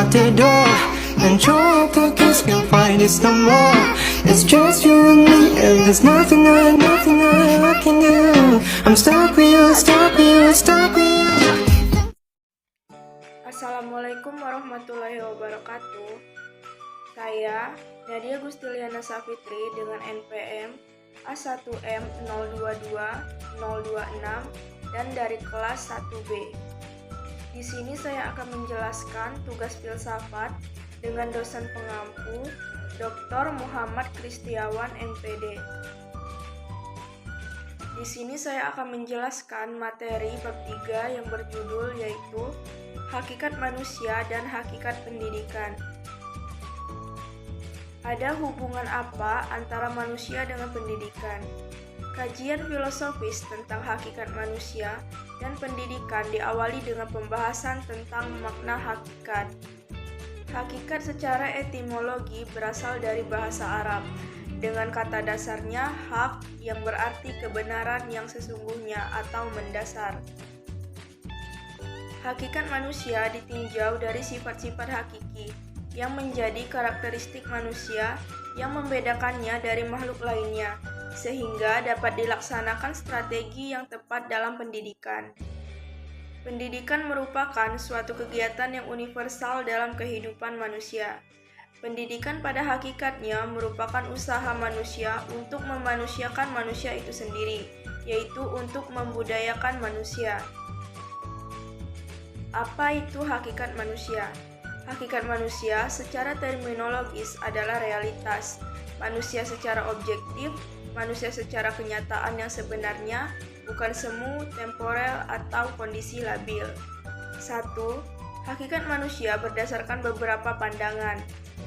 out the door and try to kiss, can't find this no more. It's just you and me, and there's nothing I can do. I'm stuck with you, stuck with you, stuck with you. Assalamualaikum warahmatullahi wabarakatuh. Saya Nadia Gustiliana Safitri dengan NPM A1M022026 dan dari kelas 1B. Di sini saya akan menjelaskan tugas filsafat dengan dosen pengampu Dr. Muhammad Kristiawan MPD. Di sini saya akan menjelaskan materi bab 3 yang berjudul yaitu Hakikat Manusia dan Hakikat Pendidikan. Ada hubungan apa antara manusia dengan pendidikan? Kajian filosofis tentang hakikat manusia dan pendidikan diawali dengan pembahasan tentang makna hakikat. Hakikat secara etimologi berasal dari bahasa Arab, dengan kata dasarnya hak yang berarti kebenaran yang sesungguhnya atau mendasar. Hakikat manusia ditinjau dari sifat-sifat hakiki yang menjadi karakteristik manusia yang membedakannya dari makhluk lainnya, sehingga dapat dilaksanakan strategi yang tepat dalam pendidikan. Pendidikan merupakan suatu kegiatan yang universal dalam kehidupan manusia. Pendidikan pada hakikatnya merupakan usaha manusia untuk memanusiakan manusia itu sendiri, yaitu untuk membudayakan manusia. Apa itu hakikat manusia? Hakikat manusia secara terminologis adalah realitas, manusia secara objektif, manusia secara kenyataan yang sebenarnya, bukan semu, temporel, atau kondisi labil. 1. Hakikat manusia berdasarkan beberapa pandangan.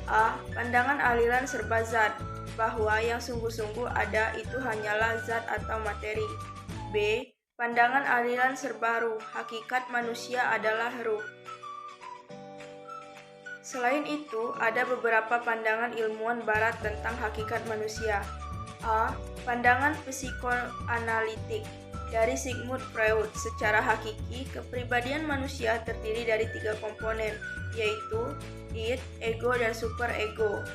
A. Pandangan aliran serba zat, bahwa yang sungguh-sungguh ada itu hanyalah zat atau materi. B. Pandangan aliran serba ruh, hakikat manusia adalah ruh. Selain itu, ada beberapa pandangan ilmuwan barat tentang hakikat manusia. A. Pandangan psikoanalitik dari Sigmund Freud. Secara hakiki, kepribadian manusia terdiri dari 3 komponen, yaitu id, ego, dan superego.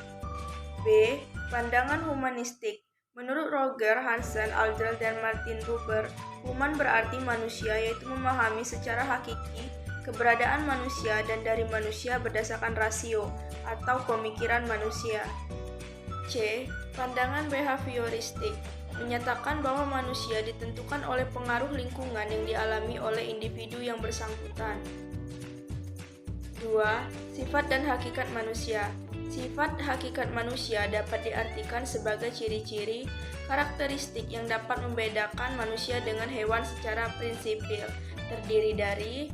B. Pandangan humanistik. Menurut Roger Hansen, Aldrich, dan Martin Buber, human berarti manusia, yaitu memahami secara hakiki keberadaan manusia dan dari manusia berdasarkan rasio atau pemikiran manusia. C. Pandangan behavioristik menyatakan bahwa manusia ditentukan oleh pengaruh lingkungan yang dialami oleh individu yang bersangkutan. 2. Sifat dan hakikat manusia. Sifat hakikat manusia dapat diartikan sebagai ciri-ciri, karakteristik yang dapat membedakan manusia dengan hewan secara prinsipil, terdiri dari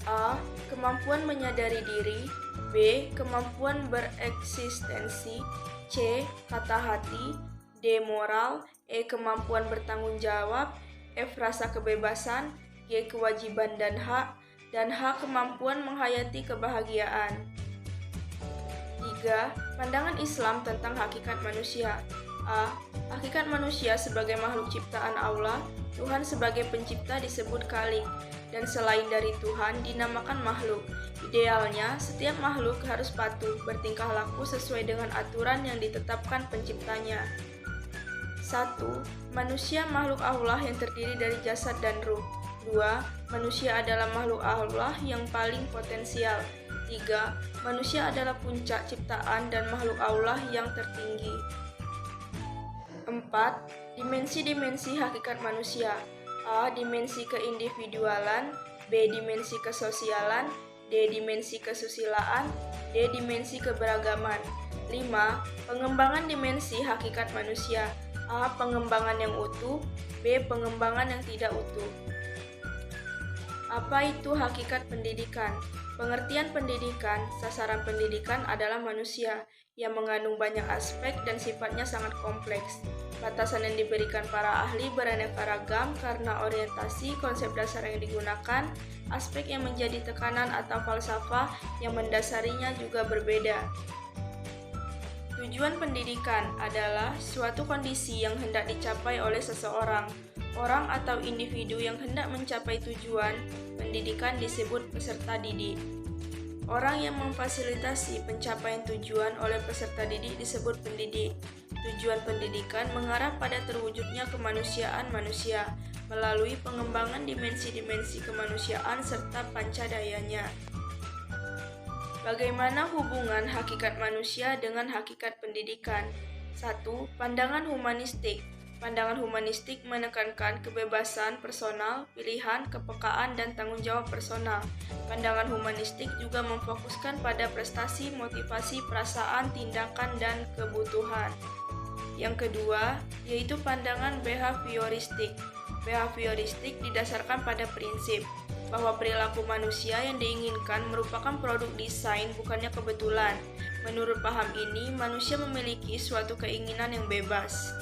A. Kemampuan menyadari diri. B. Kemampuan bereksistensi. C. Kata hati. D. Moral. E. Kemampuan bertanggung jawab. F. Rasa kebebasan. G. Kewajiban dan hak. Dan H. Kemampuan menghayati kebahagiaan. 3. Pandangan Islam tentang hakikat manusia. A. Hakikat manusia sebagai makhluk ciptaan Allah, Tuhan sebagai pencipta disebut Khalik, dan selain dari Tuhan dinamakan makhluk. Idealnya, setiap makhluk harus patuh, bertingkah laku sesuai dengan aturan yang ditetapkan penciptanya. 1. Manusia makhluk Allah yang terdiri dari jasad dan ruh. 2. Manusia adalah makhluk Allah yang paling potensial. 3. Manusia adalah puncak ciptaan dan makhluk Allah yang tertinggi. 4. Dimensi-dimensi hakikat manusia. A. Dimensi keindividualan. B. Dimensi kesosialan. D. Dimensi kesusilaan. D. Dimensi keberagaman. 5. Pengembangan dimensi hakikat manusia. A. Pengembangan yang utuh. B. Pengembangan yang tidak utuh. Apa itu hakikat pendidikan? Pengertian pendidikan, sasaran pendidikan adalah manusia yang mengandung banyak aspek dan sifatnya sangat kompleks. Batasan yang diberikan para ahli beraneka ragam karena orientasi, konsep dasar yang digunakan, aspek yang menjadi tekanan atau falsafah yang mendasarinya juga berbeda. Tujuan pendidikan adalah suatu kondisi yang hendak dicapai oleh seseorang, orang atau individu yang hendak mencapai tujuan pendidikan disebut peserta didik. Orang yang memfasilitasi pencapaian tujuan oleh peserta didik disebut pendidik. Tujuan pendidikan mengarah pada terwujudnya kemanusiaan manusia melalui pengembangan dimensi-dimensi kemanusiaan serta pancadayanya. Bagaimana hubungan hakikat manusia dengan hakikat pendidikan? 1. Pandangan humanistik. Pandangan humanistik menekankan kebebasan personal, pilihan, kepekaan, dan tanggung jawab personal. Pandangan humanistik juga memfokuskan pada prestasi, motivasi, perasaan, tindakan, dan kebutuhan. Yang kedua, yaitu pandangan behavioristik. Behavioristik didasarkan pada prinsip bahwa perilaku manusia yang diinginkan merupakan produk desain, bukannya kebetulan. Menurut paham ini, manusia memiliki suatu keinginan yang bebas.